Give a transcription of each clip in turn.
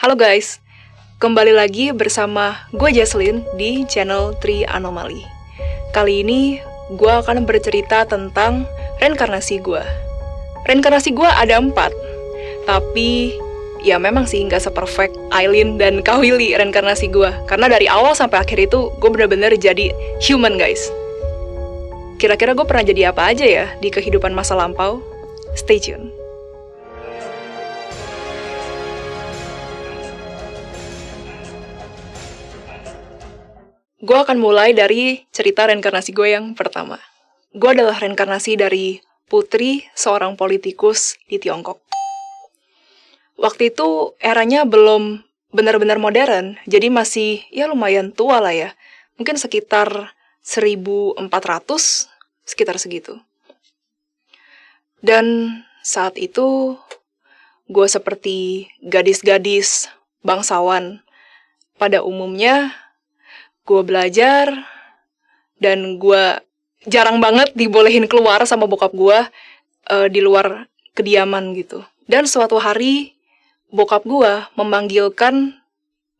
Halo guys, kembali lagi bersama gue Jaslyn di channel Tri Anomali. Kali ini gue akan bercerita tentang reinkarnasi gue. Reinkarnasi gue ada 4, tapi ya memang sih nggak seperfect Aileen dan Kak Willy reinkarnasi gue. Karena dari awal sampai akhir itu gue bener-bener jadi human guys. Kira-kira gue pernah jadi apa aja ya di kehidupan masa lampau? Stay tune. Gue akan mulai dari cerita reinkarnasi gue yang pertama. Gue adalah reinkarnasi dari putri seorang politikus di Tiongkok. Waktu itu eranya belum benar-benar modern, jadi masih ya lumayan tua lah ya. Mungkin sekitar 1400, sekitar segitu. Dan saat itu gue seperti gadis-gadis bangsawan pada umumnya. Gue belajar, dan gue jarang banget dibolehin keluar sama bokap gue di luar kediaman gitu. Dan suatu hari, bokap gue memanggilkan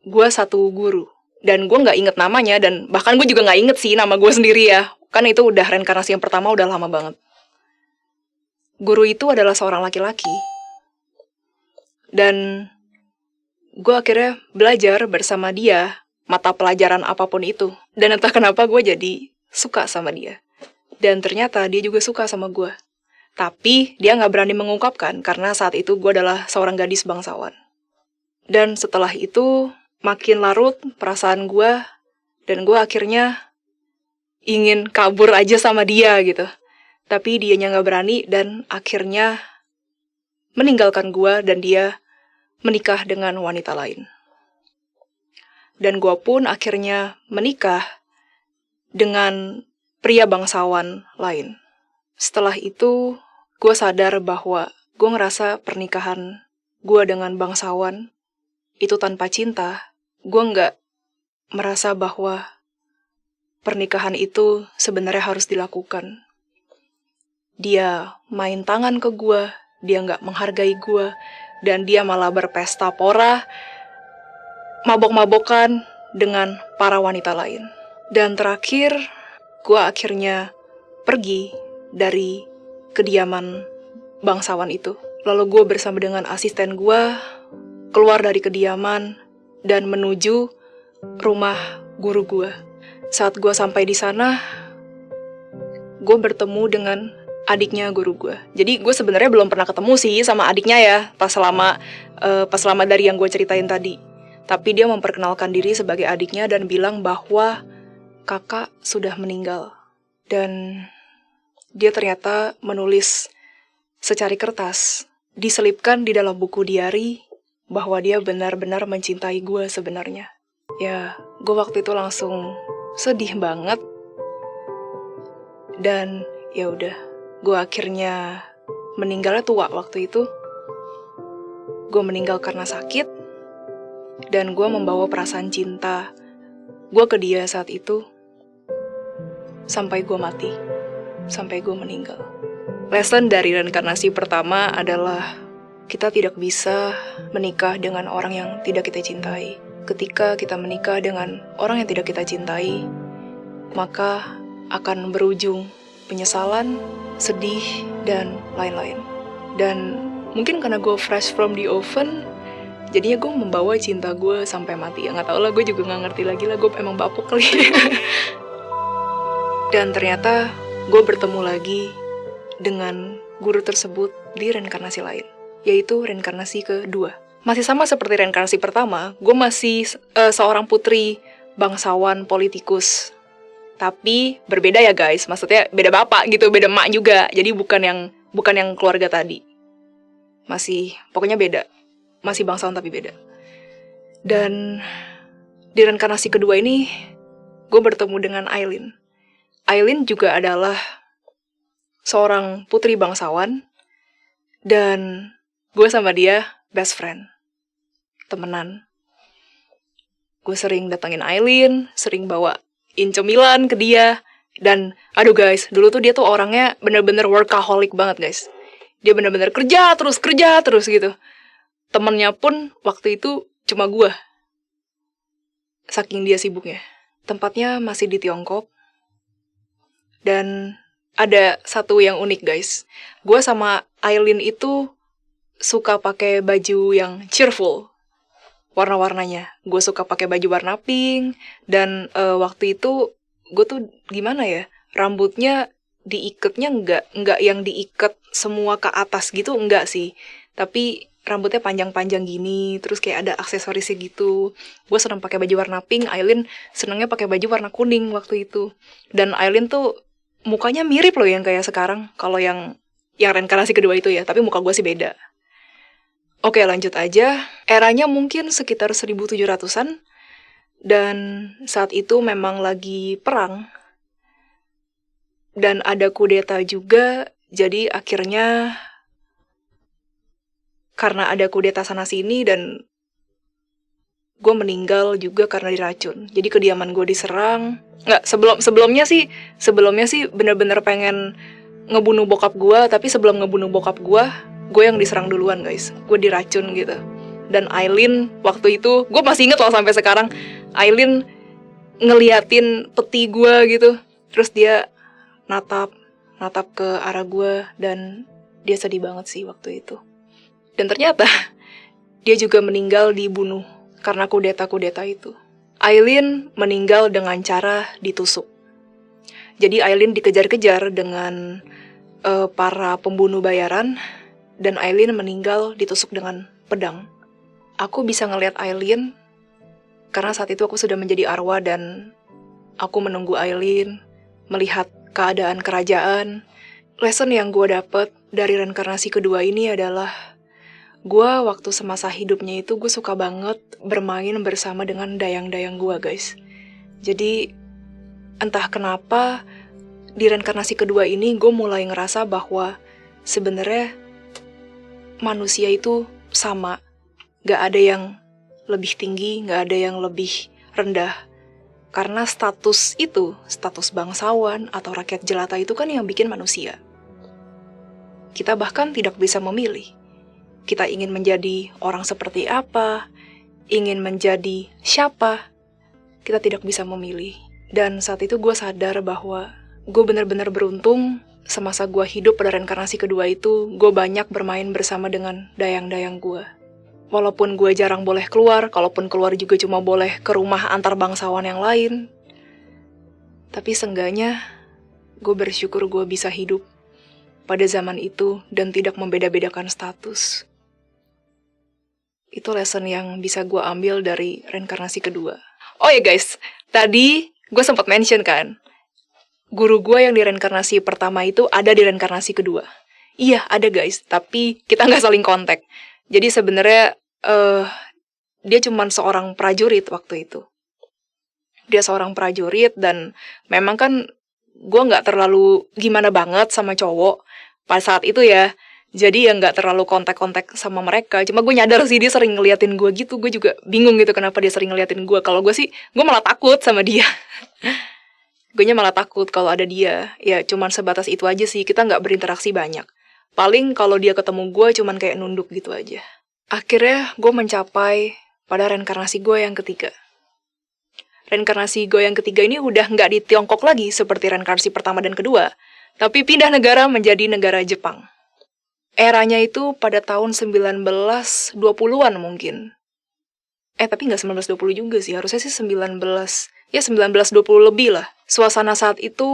gue satu guru. Dan gue gak inget namanya, dan bahkan gue juga gak inget sih nama gue sendiri ya. Kan itu udah reinkarnasi yang pertama, udah lama banget. Guru itu adalah seorang laki-laki. Dan gue akhirnya belajar bersama dia mata pelajaran apapun itu. Dan entah kenapa gue jadi suka sama dia. Dan ternyata dia juga suka sama gue. Tapi dia gak berani mengungkapkan karena saat itu gue adalah seorang gadis bangsawan. Dan setelah itu makin larut perasaan gue. Dan gue akhirnya ingin kabur aja sama dia gitu. Tapi dianya gak berani dan akhirnya meninggalkan gue dan dia menikah dengan wanita lain. Dan gue pun akhirnya menikah dengan pria bangsawan lain. Setelah itu, gue sadar bahwa gue ngerasa pernikahan gue dengan bangsawan itu tanpa cinta. Gue nggak merasa bahwa pernikahan itu sebenarnya harus dilakukan. Dia main tangan ke gue, dia nggak menghargai gue, dan dia malah berpesta pora, mabok-mabokan dengan para wanita lain. Dan terakhir, gue akhirnya pergi dari kediaman bangsawan itu. Lalu gue bersama dengan asisten gue keluar dari kediaman dan menuju rumah guru gue. Saat gue sampai di sana, gue bertemu dengan adiknya guru gue. Jadi gue sebenarnya belum pernah ketemu sih sama adiknya ya, pas selama dari yang gue ceritain tadi. Tapi dia memperkenalkan diri sebagai adiknya dan bilang bahwa kakak sudah meninggal. Dan dia ternyata menulis secari kertas, diselipkan di dalam buku diari, bahwa dia benar-benar mencintai gue sebenarnya. Ya, gue waktu itu langsung sedih banget. Dan ya udah, gue akhirnya meninggalnya tua waktu itu. Gue meninggal karena sakit. Dan gue membawa perasaan cinta gue ke dia saat itu sampai gue mati, sampai gue meninggal. Lesson dari reinkarnasi pertama adalah kita tidak bisa menikah dengan orang yang tidak kita cintai. Ketika kita menikah dengan orang yang tidak kita cintai, maka akan berujung penyesalan, sedih, dan lain-lain. Dan mungkin karena gue fresh from the oven, jadinya gue membawa cinta gue sampai mati. Ya gak tau lah, gue juga gak ngerti lagi lah, gue emang bapuk kali. Dan ternyata gue bertemu lagi dengan guru tersebut di reinkarnasi lain, yaitu reinkarnasi kedua. Masih sama seperti reinkarnasi pertama, gue masih seorang putri bangsawan politikus. Tapi berbeda ya guys, maksudnya beda bapak gitu, beda emak juga. Jadi bukan yang keluarga tadi. Masih, pokoknya beda. Masih bangsawan tapi beda. Dan di reinkarnasi kedua ini, gue bertemu dengan Aileen. Aileen juga adalah seorang putri bangsawan. Dan gue sama dia best friend. Temenan. Gue sering datangin Aileen, sering bawain cemilan ke dia. Dan aduh guys, dulu tuh dia tuh orangnya bener-bener workaholic banget guys. Dia bener-bener kerja terus gitu. Temennya pun waktu itu cuma gue, saking dia sibuknya. Tempatnya masih di Tiongkok. Dan ada satu yang unik guys. Gue sama Aileen itu suka pakai baju yang cheerful. Warna-warnanya. Gue suka pakai baju warna pink. Dan waktu itu gue tuh gimana ya? Rambutnya diikatnya nggak yang diikat semua ke atas gitu, enggak sih. Tapi rambutnya panjang-panjang gini, terus kayak ada aksesorisnya gitu. Gue seneng pakai baju warna pink, Aileen senengnya pakai baju warna kuning waktu itu. Dan Aileen tuh mukanya mirip loh yang kayak sekarang, kalau yang reinkarnasi kedua itu ya, tapi muka gue sih beda. Oke, lanjut aja. Eranya mungkin sekitar 1700-an, dan saat itu memang lagi perang. Dan ada kudeta juga, jadi akhirnya karena ada kudeta sana-sini dan gue meninggal juga karena diracun. Jadi kediaman gue diserang. Nggak, sebelumnya sih bener-bener pengen ngebunuh bokap gue, tapi sebelum ngebunuh bokap gue yang diserang duluan guys. Gue diracun gitu. Dan Aileen waktu itu, gue masih inget loh sampai sekarang, Aileen ngeliatin peti gue gitu. Terus dia natap ke arah gue, dan dia sedih banget sih waktu itu. Dan ternyata dia juga meninggal dibunuh karena kudeta-kudeta itu. Aileen meninggal dengan cara ditusuk. Jadi Aileen dikejar-kejar dengan para pembunuh bayaran, dan Aileen meninggal ditusuk dengan pedang. Aku bisa ngelihat Aileen karena saat itu aku sudah menjadi arwah, dan aku menunggu Aileen, melihat keadaan kerajaan. Lesson yang gue dapet dari reinkarnasi kedua ini adalah gue waktu semasa hidupnya itu gue suka banget bermain bersama dengan dayang-dayang gue guys. Jadi entah kenapa di reinkarnasi kedua ini gue mulai ngerasa bahwa sebenarnya manusia itu sama. Gak ada yang lebih tinggi, gak ada yang lebih rendah. Karena status bangsawan atau rakyat jelata itu kan yang bikin manusia. Kita bahkan tidak bisa memilih. Kita ingin menjadi orang seperti apa, ingin menjadi siapa, kita tidak bisa memilih. Dan saat itu gue sadar bahwa gue benar-benar beruntung semasa gue hidup pada reinkarnasi kedua itu, gue banyak bermain bersama dengan dayang-dayang gue. Walaupun gue jarang boleh keluar, kalaupun keluar juga cuma boleh ke rumah antar bangsawan yang lain. Tapi seenggaknya, gue bersyukur gue bisa hidup pada zaman itu dan tidak membeda-bedakan status. Itu lesson yang bisa gue ambil dari reinkarnasi kedua. Oh ya guys, tadi gue sempat mention kan, guru gue yang di reinkarnasi pertama itu ada di reinkarnasi kedua. Iya, ada guys, tapi kita nggak saling kontak. Jadi sebenarnya dia cuma seorang prajurit waktu itu. Dia seorang prajurit, dan memang kan gue nggak terlalu gimana banget sama cowok pada saat itu ya. Jadi ya nggak terlalu kontak-kontak sama mereka. Cuma gue nyadar sih dia sering ngeliatin gue gitu. Gue juga bingung gitu kenapa dia sering ngeliatin gue. Kalau gue sih, gue malah takut sama dia. Gue malah takut kalau ada dia. Ya cuman sebatas itu aja sih, kita nggak berinteraksi banyak. Paling kalau dia ketemu gue cuman kayak nunduk gitu aja. Akhirnya gue mencapai pada reinkarnasi gue yang ketiga. Reinkarnasi gue yang ketiga ini udah nggak di Tiongkok lagi seperti reinkarnasi pertama dan kedua, tapi pindah negara menjadi negara Jepang. Eranya itu pada tahun 1920-an mungkin. Tapi nggak 1920 juga sih, harusnya sih 1920 lebih lah. Suasana saat itu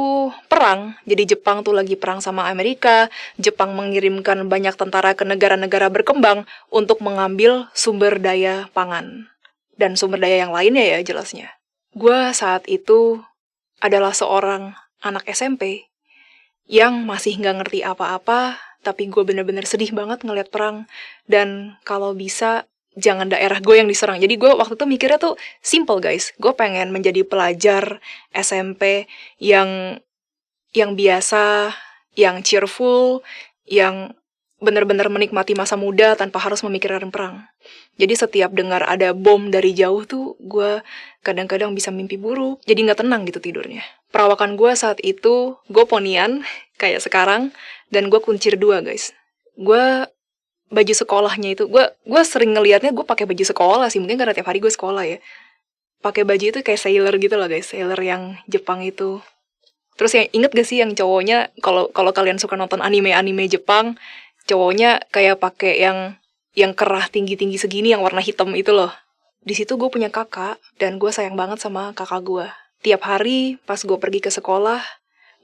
perang, jadi Jepang tuh lagi perang sama Amerika. Jepang mengirimkan banyak tentara ke negara-negara berkembang untuk mengambil sumber daya pangan. Dan sumber daya yang lainnya ya jelasnya. Gue saat itu adalah seorang anak SMP yang masih nggak ngerti apa-apa, tapi gue bener-bener sedih banget ngeliat perang. Dan kalau bisa, jangan daerah gue yang diserang. Jadi gue waktu itu mikirnya tuh simple guys. Gue pengen menjadi pelajar SMP yang biasa, yang cheerful, yang bener-bener menikmati masa muda tanpa harus memikirkan perang. Jadi setiap dengar ada bom dari jauh tuh, gue kadang-kadang bisa mimpi buruk. Jadi gak tenang gitu tidurnya. Perawakan gue saat itu, gue ponian, kayak sekarang, dan gue kuncir 2 guys. Gue baju sekolahnya itu, gue sering ngelihatnya gue pakai baju sekolah sih, mungkin karena tiap hari gue sekolah ya. Pakai baju itu kayak sailor gitu loh guys, sailor yang Jepang itu. Terus yang inget gak sih yang cowoknya, kalau kalian suka nonton anime Jepang, cowoknya kayak pakai yang kerah tinggi segini yang warna hitam itu loh. Di situ gue punya kakak dan gue sayang banget sama kakak gue. Tiap hari pas gue pergi ke sekolah,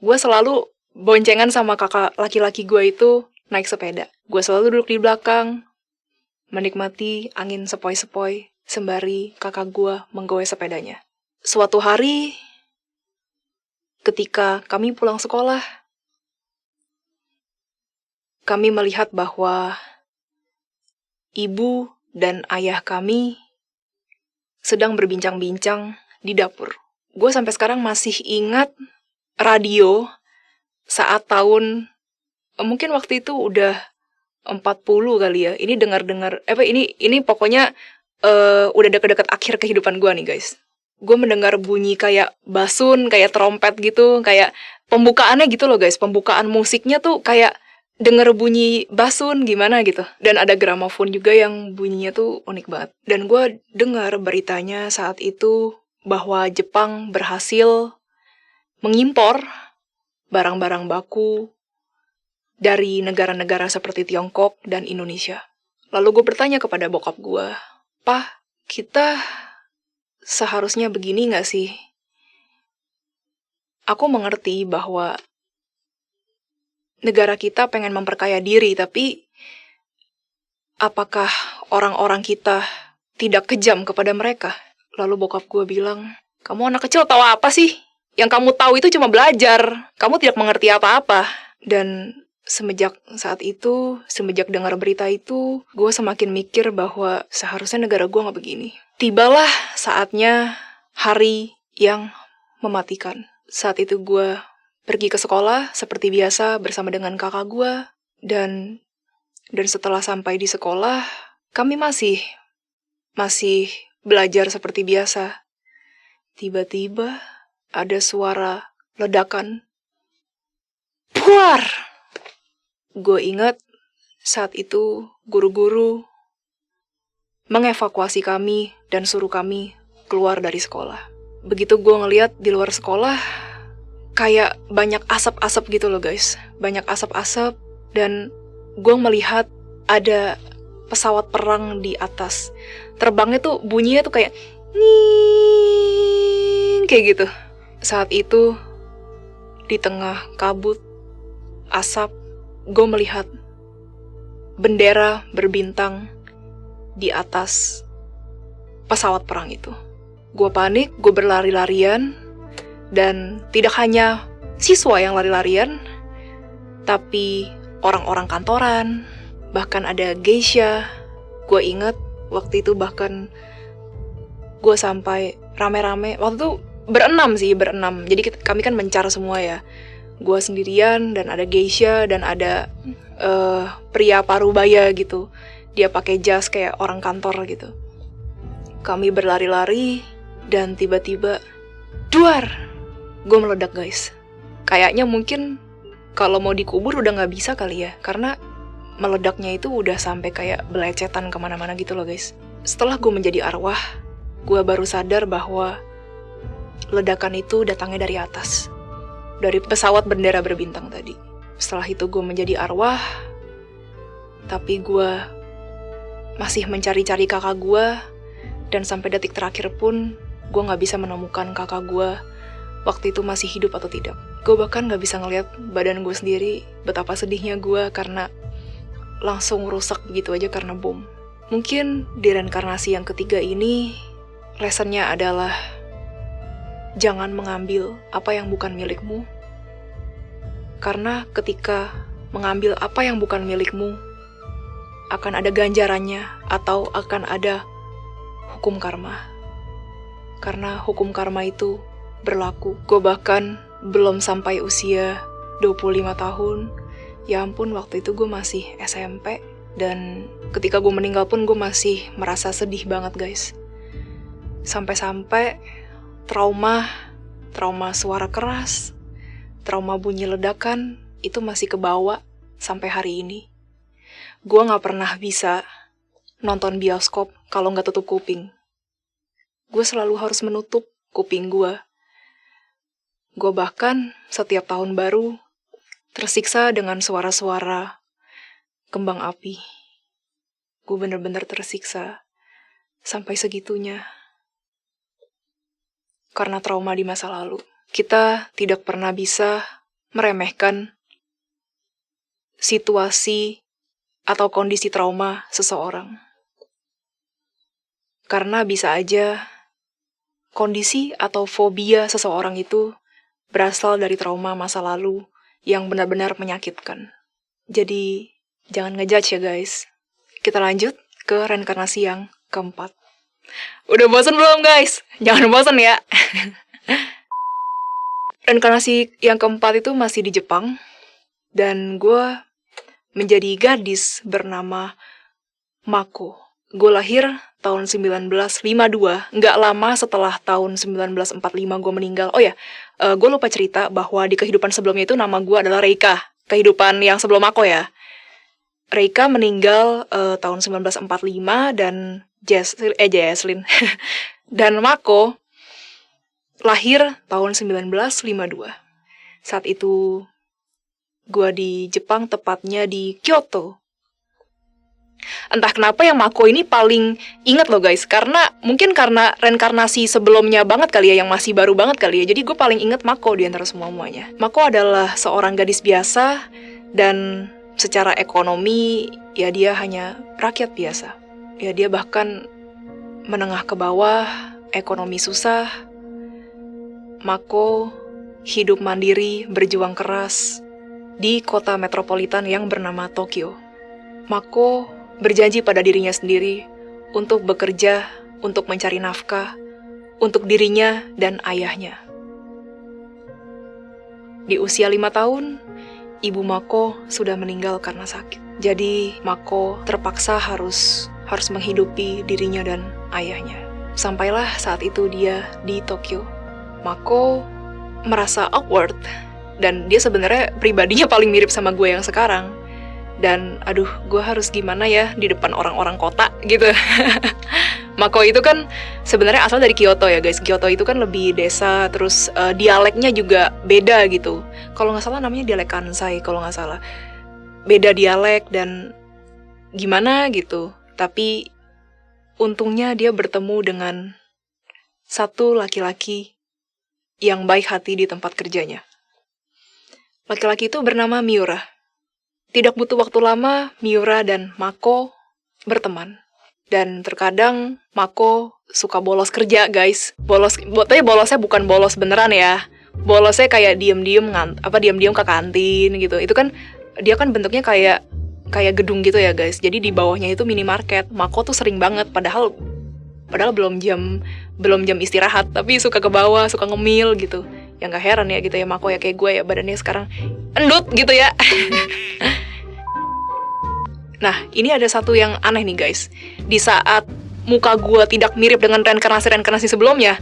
gue selalu boncengan sama kakak laki-laki gue itu naik sepeda. Gue selalu duduk di belakang, menikmati angin sepoi-sepoi sembari kakak gue menggoes sepedanya. Suatu hari, ketika kami pulang sekolah, kami melihat bahwa ibu dan ayah kami sedang berbincang-bincang di dapur. Gue sampai sekarang masih ingat radio saat tahun, mungkin waktu itu udah 40 kali ya. Ini dengar-dengar, ini pokoknya udah deket-deket akhir kehidupan gue nih guys. Gue mendengar bunyi kayak basun, kayak trompet gitu, kayak pembukaannya gitu loh guys. Pembukaan musiknya tuh kayak denger bunyi basun gimana gitu. Dan ada gramofon juga yang bunyinya tuh unik banget. Dan gue dengar beritanya saat itu bahwa Jepang berhasil mengimpor barang-barang baku dari negara-negara seperti Tiongkok dan Indonesia. Lalu gue bertanya kepada bokap gue, "Pah, kita seharusnya begini gak sih?" Aku mengerti bahwa negara kita pengen memperkaya diri, tapi apakah orang-orang kita tidak kejam kepada mereka? Lalu bokap gue bilang, "Kamu anak kecil tahu apa sih? Yang kamu tahu itu cuma belajar. Kamu tidak mengerti apa-apa." Dan semenjak saat itu, semenjak dengar berita itu, gue semakin mikir bahwa seharusnya negara gue gak begini. Tibalah saatnya hari yang mematikan. Saat itu gue pergi ke sekolah seperti biasa bersama dengan kakak gue. Dan setelah sampai di sekolah, kami masih belajar seperti biasa. Tiba-tiba ada suara ledakan. Puar! Gue ingat saat itu guru-guru mengevakuasi kami dan suruh kami keluar dari sekolah. Begitu gue ngeliat di luar sekolah, kayak banyak asap-asap gitu loh guys. Banyak asap-asap dan gue melihat ada pesawat perang di atas. Terbangnya tuh bunyinya tuh kayak ning kayak gitu. Saat itu di tengah kabut asap, gue melihat bendera berbintang di atas pesawat perang itu. Gue panik, gue berlari-larian, dan tidak hanya siswa yang lari-larian, tapi orang-orang kantoran, bahkan ada geisha. Gue inget waktu itu bahkan gue sampai rame-rame, waktu itu berenam. Jadi kami kan mencar semua ya. Gue sendirian dan ada geisha dan ada pria parubaya gitu. Dia pakai jas kayak orang kantor gitu. Kami berlari-lari dan tiba-tiba duar, gue meledak guys. Kayaknya mungkin kalau mau dikubur udah gak bisa kali ya, karena meledaknya itu udah sampai kayak belecetan kemana-mana gitu loh guys. Setelah gue menjadi arwah, gue baru sadar bahwa ledakan itu datangnya dari atas, dari pesawat bendera berbintang tadi. Setelah itu gue menjadi arwah, tapi gue masih mencari-cari kakak gue, dan sampai detik terakhir pun gue gak bisa menemukan kakak gue waktu itu masih hidup atau tidak. Gue bahkan gak bisa ngeliat badan gue sendiri, betapa sedihnya gue karena langsung rusak begitu aja karena bom. Mungkin di reinkarnasi yang ketiga ini, lessonnya adalah jangan mengambil apa yang bukan milikmu. Karena ketika mengambil apa yang bukan milikmu, akan ada ganjarannya atau akan ada hukum karma. Karena hukum karma itu berlaku. Gue bahkan belum sampai usia 25 tahun. Ya ampun, waktu itu gue masih SMP. Dan ketika gue meninggal pun gue masih merasa sedih banget guys. Sampai-sampai trauma suara keras, trauma bunyi ledakan, itu masih kebawa sampai hari ini. Gue gak pernah bisa nonton bioskop kalau gak tutup kuping. Gue selalu harus menutup kuping gue. Gue bahkan setiap tahun baru tersiksa dengan suara-suara kembang api. Gue bener-bener tersiksa sampai segitunya. Karena trauma di masa lalu. Kita tidak pernah bisa meremehkan situasi atau kondisi trauma seseorang. Karena bisa aja kondisi atau fobia seseorang itu berasal dari trauma masa lalu yang benar-benar menyakitkan. Jadi, jangan ngejudge ya guys. Kita lanjut ke reinkarnasi yang keempat. Udah bosan belum guys? Jangan bosan ya. Reinkarnasi yang keempat itu masih di Jepang. Dan gue menjadi gadis bernama Mako. Gue lahir tahun 1952, nggak lama setelah tahun 1945 gue meninggal. Oh ya, gue lupa cerita bahwa di kehidupan sebelumnya itu nama gue adalah Reika. Kehidupan yang sebelum Mako ya. Reika meninggal tahun 1945 dan Jesslyn. Dan Mako lahir tahun 1952. Saat itu gue di Jepang, tepatnya di Kyoto. Entah kenapa yang Mako ini paling inget loh guys. Mungkin karena reinkarnasi sebelumnya banget kali ya, yang masih baru banget kali ya. Jadi gue paling inget Mako di antara semuanya. Mako adalah seorang gadis biasa. Dan secara ekonomi ya dia hanya rakyat biasa. Ya dia bahkan menengah ke bawah, ekonomi susah. Mako hidup mandiri, berjuang keras di kota metropolitan yang bernama Tokyo. Mako berjanji pada dirinya sendiri untuk bekerja, untuk mencari nafkah, untuk dirinya dan ayahnya. Di usia 5 tahun, ibu Mako sudah meninggal karena sakit. Jadi Mako terpaksa harus menghidupi dirinya dan ayahnya. Sampailah saat itu dia di Tokyo. Mako merasa awkward. Dan dia sebenarnya pribadinya paling mirip sama gue yang sekarang. Dan aduh, gue harus gimana ya di depan orang-orang kota gitu. Mako itu kan sebenarnya asal dari Kyoto ya guys. Kyoto itu kan lebih desa, terus dialeknya juga beda gitu. Kalau nggak salah namanya dialek Kansai kalau nggak salah. Beda dialek dan gimana gitu. Tapi untungnya dia bertemu dengan satu laki-laki yang baik hati di tempat kerjanya. Laki-laki itu bernama Miura. Tidak butuh waktu lama, Miura dan Mako berteman. Dan terkadang Mako suka bolos kerja, guys. Tapi bolosnya bukan bolos beneran ya. Bolosnya kayak diem-diem ke kantin gitu. Itu kan dia kan bentuknya kayak gedung gitu ya, guys. Jadi di bawahnya itu minimarket. Mako tuh sering banget padahal belum jam istirahat, tapi suka ke bawah, suka ngemil gitu. Ya nggak heran ya gitu ya, Mako ya kayak gue ya, badannya sekarang endut gitu ya. Nah, ini ada satu yang aneh nih guys. Di saat muka gue tidak mirip dengan reinkarnasi sebelumnya,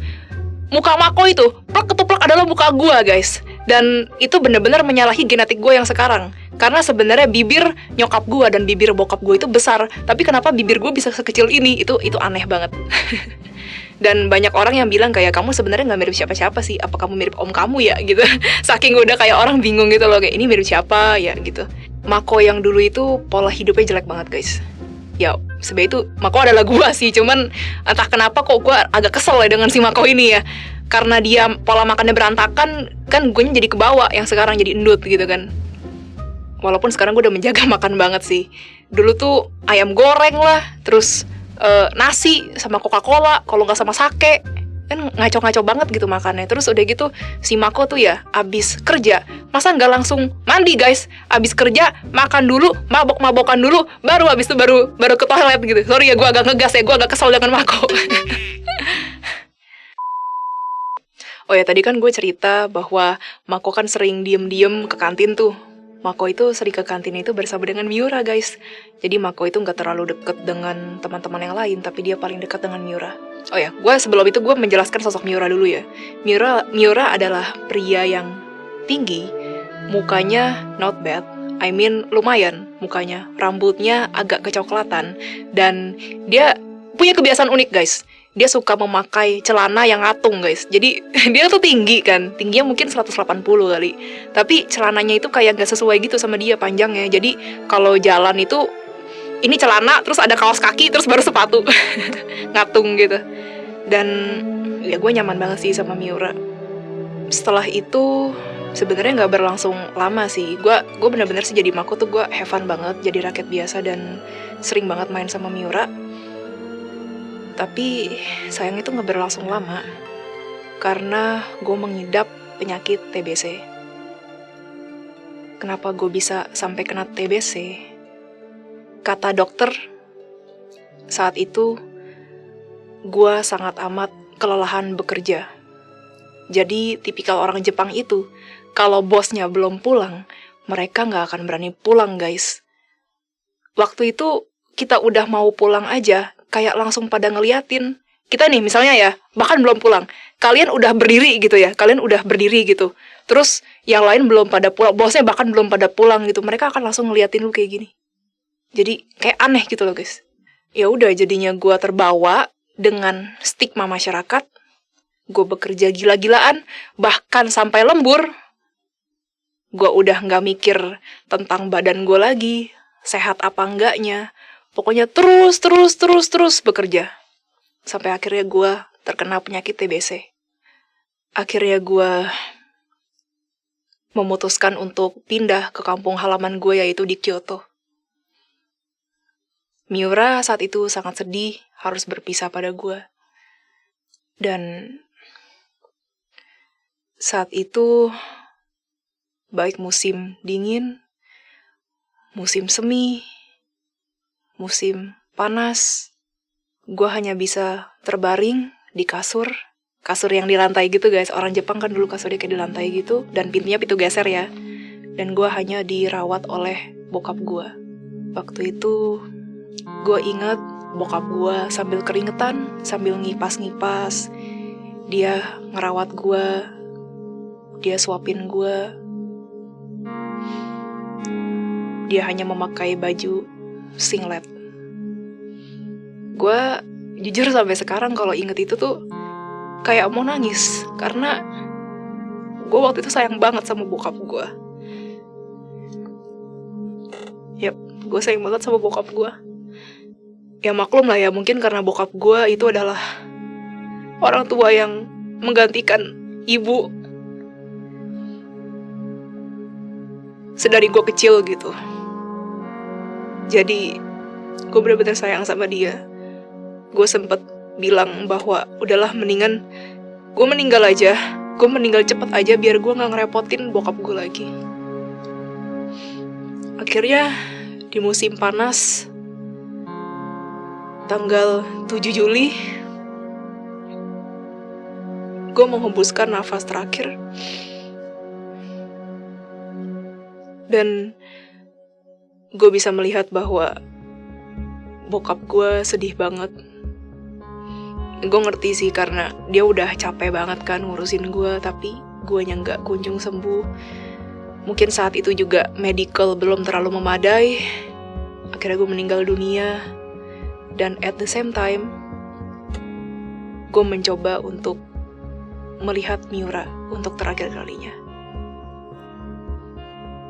muka Mako itu plak ketuplak adalah muka gue guys. Dan itu bener-bener menyalahi genetik gue yang sekarang. Karena sebenarnya bibir nyokap gue dan bibir bokap gue itu besar, tapi kenapa bibir gue bisa sekecil ini? Itu aneh banget. Dan banyak orang yang bilang kayak, kamu sebenarnya nggak mirip siapa-siapa sih, apa kamu mirip om kamu ya gitu. Saking udah kayak orang bingung gitu loh, kayak ini mirip siapa ya gitu. Mako yang dulu itu pola hidupnya jelek banget guys. Ya sebenarnya itu Mako adalah gue sih, cuman entah kenapa kok gue agak kesel ya dengan si Mako ini ya. Karena dia pola makannya berantakan, kan gue jadi kebawa yang sekarang jadi endut gitu kan. Walaupun sekarang gue udah menjaga makan banget sih. Dulu tuh ayam goreng lah, terus nasi sama Coca-Cola, kalau nggak sama sake. Kan ngaco-ngaco banget gitu makannya. Terus udah gitu si Mako tuh ya abis kerja, masa nggak langsung mandi guys? Abis kerja makan dulu, mabok-mabokan dulu, baru abis itu baru ke toilet gitu. Sorry ya, gue agak ngegas ya, gue agak kesel dengan Mako. Oh ya, tadi kan gue cerita bahwa Mako kan sering diem-diem ke kantin tuh. Mako itu sering ke kantin itu bersama dengan Miura guys. Jadi Mako itu gak terlalu deket dengan teman-teman yang lain, tapi dia paling dekat dengan Miura. Oh ya, sebelum itu gue menjelaskan sosok Miura dulu ya. Miura adalah pria yang tinggi, mukanya not bad, I mean lumayan mukanya, rambutnya agak kecoklatan, dan dia punya kebiasaan unik guys. Dia suka memakai celana yang ngatung guys. Jadi dia tuh tinggi kan, tingginya mungkin 180 kali, tapi celananya itu kayak gak sesuai gitu sama dia panjangnya. Jadi kalau jalan itu ini celana, terus ada kaos kaki, terus baru sepatu. Ngatung gitu. Dan ya gue nyaman banget sih sama Miura. Setelah itu sebenarnya nggak berlangsung lama sih. Gue bener-bener sih jadi Mako tuh gue have fun banget, jadi rakyat biasa dan sering banget main sama Miura. Tapi sayang itu nggak berlangsung lama karena gue mengidap penyakit TBC. Kenapa gue bisa sampai kena TBC? Kata dokter saat itu, gue sangat amat kelelahan bekerja. Jadi tipikal orang Jepang itu, kalau bosnya belum pulang, mereka nggak akan berani pulang guys. Waktu itu kita udah mau pulang aja, kayak langsung pada ngeliatin. Kita nih misalnya ya, bahkan belum pulang, kalian udah berdiri gitu ya, Terus yang lain belum pada pulang, bosnya bahkan belum pada pulang gitu, mereka akan langsung ngeliatin lu kayak gini. Jadi kayak aneh gitu loh guys. Ya udah, jadinya gue terbawa dengan stigma masyarakat. Gue bekerja gila-gilaan, bahkan sampai lembur. Gue udah gak mikir tentang badan gue lagi, sehat apa enggaknya. Pokoknya terus bekerja. Sampai akhirnya gue terkena penyakit TBC. Akhirnya gue memutuskan untuk pindah ke kampung halaman gue, yaitu di Kyoto. Miura saat itu sangat sedih harus berpisah pada gue. Dan saat itu, baik musim dingin, musim semi, musim panas, gue hanya bisa terbaring di kasur yang di lantai gitu guys. Orang Jepang kan dulu kasurnya kayak di lantai gitu, dan pintunya pintu geser ya. Dan gue hanya dirawat oleh bokap gue. Waktu itu, gue ingat bokap gue sambil keringetan, sambil ngipas-ngipas. Dia ngerawat gue, dia suapin gue. Dia hanya memakai baju singlet. Gue jujur sampai sekarang kalau inget itu tuh kayak mau nangis, karena gue waktu itu sayang banget sama bokap gue. Yap, gue sayang banget sama bokap gue. Ya maklum lah ya, mungkin karena bokap gue itu adalah orang tua yang menggantikan ibu sedari gue kecil gitu. Jadi gue benar-benar sayang sama dia. Gue sempet bilang bahwa udahlah, mendingan gue meninggal aja. Gue meninggal cepet aja biar gue gak ngerepotin bokap gue lagi. Akhirnya di musim panas, tanggal 7 Juli, gue menghembuskan nafas terakhir. Dan gue bisa melihat bahwa bokap gue sedih banget. Gue ngerti sih, karena dia udah capek banget kan ngurusin gue, tapi guanya gak kunjung sembuh. Mungkin saat itu juga medical belum terlalu memadai. Akhirnya gue meninggal dunia. Dan at the same time, gue mencoba untuk melihat Miura untuk terakhir kalinya.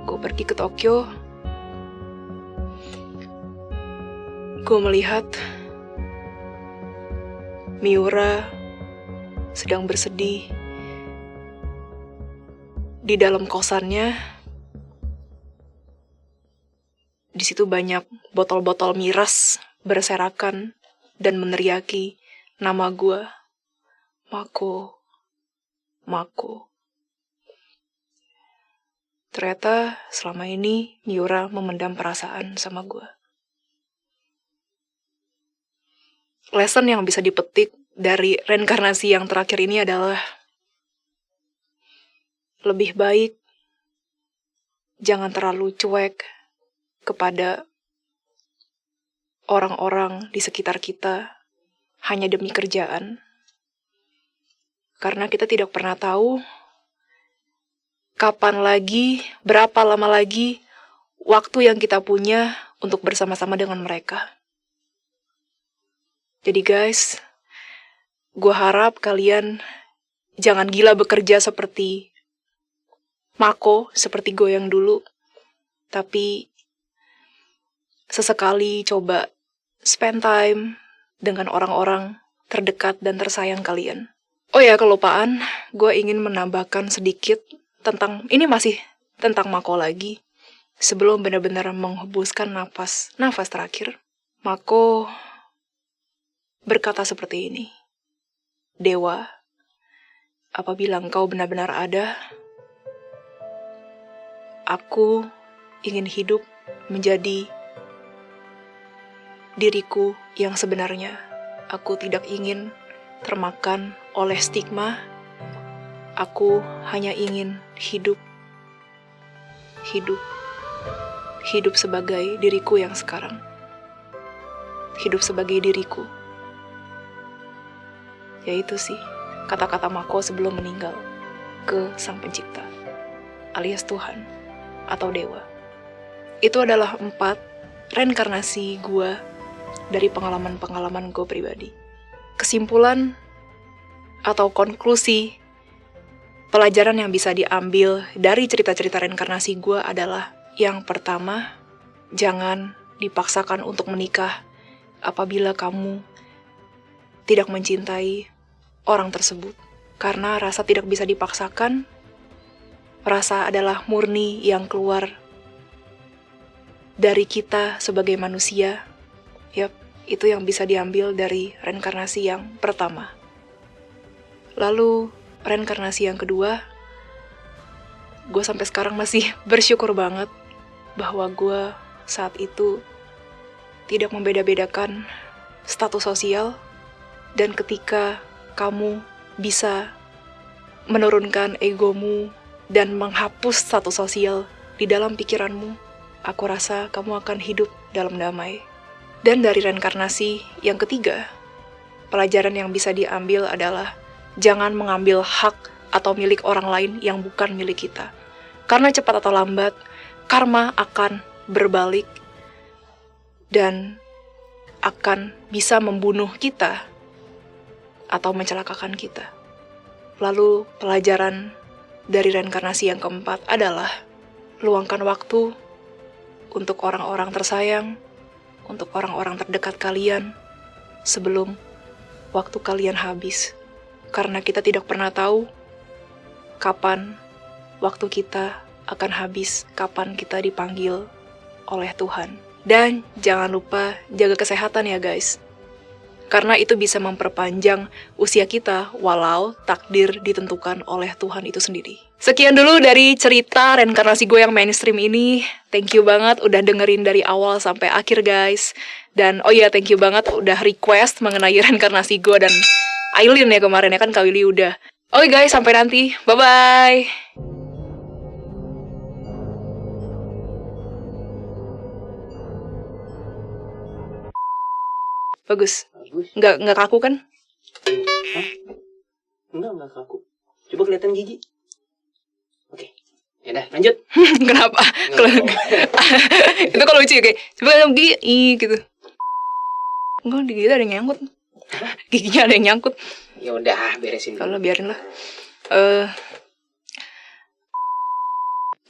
Gue pergi ke Tokyo. Gue melihat Miura sedang bersedih di dalam kosannya. Di situ banyak botol-botol miras berserakan dan meneriaki nama gue, Mako, Mako. Ternyata selama ini Miura memendam perasaan sama gue. Lesson yang bisa dipetik dari reinkarnasi yang terakhir ini adalah lebih baik jangan terlalu cuek kepada orang-orang di sekitar kita hanya demi kerjaan. Karena kita tidak pernah tahu kapan lagi, berapa lama lagi waktu yang kita punya untuk bersama-sama dengan mereka. Jadi guys, gue harap kalian jangan gila bekerja seperti Mako, seperti gue yang dulu. Tapi sesekali coba spend time dengan orang-orang terdekat dan tersayang kalian. Oh ya, kelupaan, gue ingin menambahkan sedikit tentang, ini masih tentang Mako lagi. Sebelum benar-benar menghembuskan nafas terakhir, Mako berkata seperti ini. Dewa, apabila engkau benar-benar ada, aku ingin hidup menjadi diriku yang sebenarnya. Aku tidak ingin termakan oleh stigma. Aku hanya ingin hidup sebagai diriku yang sekarang. Hidup sebagai diriku. Yaitu sih kata-kata Mako sebelum meninggal ke Sang Pencipta, alias Tuhan atau Dewa. Itu adalah 4 reinkarnasi gue dari pengalaman-pengalaman gue pribadi. Kesimpulan atau konklusi pelajaran yang bisa diambil dari cerita-cerita reinkarnasi gue adalah, yang pertama, jangan dipaksakan untuk menikah apabila kamu tidak mencintai orang tersebut. Karena rasa tidak bisa dipaksakan, rasa adalah murni yang keluar dari kita sebagai manusia. Yap, itu yang bisa diambil dari reinkarnasi yang pertama. Lalu, reinkarnasi yang kedua, gue sampai sekarang masih bersyukur banget bahwa gue saat itu tidak membeda-bedakan status sosial. Dan ketika kamu bisa menurunkan egomu dan menghapus status sosial di dalam pikiranmu, aku rasa kamu akan hidup dalam damai. Dan dari reinkarnasi yang ketiga, pelajaran yang bisa diambil adalah jangan mengambil hak atau milik orang lain yang bukan milik kita. Karena cepat atau lambat, karma akan berbalik dan akan bisa membunuh kita atau mencelakakan kita. Lalu pelajaran dari reinkarnasi yang keempat adalah luangkan waktu untuk orang-orang tersayang, untuk orang-orang terdekat kalian sebelum waktu kalian habis. Karena kita tidak pernah tahu kapan waktu kita akan habis, kapan kita dipanggil oleh Tuhan. Dan jangan lupa jaga kesehatan ya guys. Karena itu bisa memperpanjang usia kita walau takdir ditentukan oleh Tuhan itu sendiri. Sekian dulu dari cerita reinkarnasi gue yang mainstream ini. Thank you banget udah dengerin dari awal sampai akhir guys. Dan oh iya, thank you banget udah request mengenai reinkarnasi gue dan Aileen ya kemarin ya kan, Kak Willy udah. Oke guys, sampai nanti. Bye-bye. Bagus. Nggak kaku kan? Hah? Enggak kaku. Coba kelihatan gigi. Oke. Ya udah, lanjut. Kenapa? Itu kalau lucu ya, kayak coba kelihatan gigi gitu. Enggak, di gigi ada yang nyangkut. Giginya ada yang nyangkut. Ya udah, beresin. Kalau biarin lah.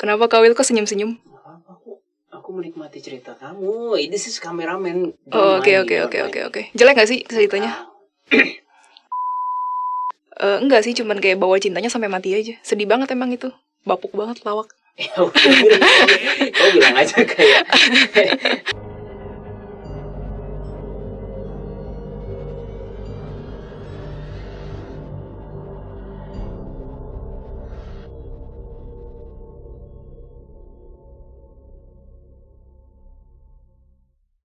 Kenapa Kak Wil kok senyum-senyum? Aku menikmati cerita kamu. This is kameramen. Oh, oke. Jelek gak sih ceritanya? Enggak sih, cuman kayak bawa cintanya sampai mati aja. Sedih banget emang itu. Bapuk banget, lawak. Ya udah, kau bilang aja kayak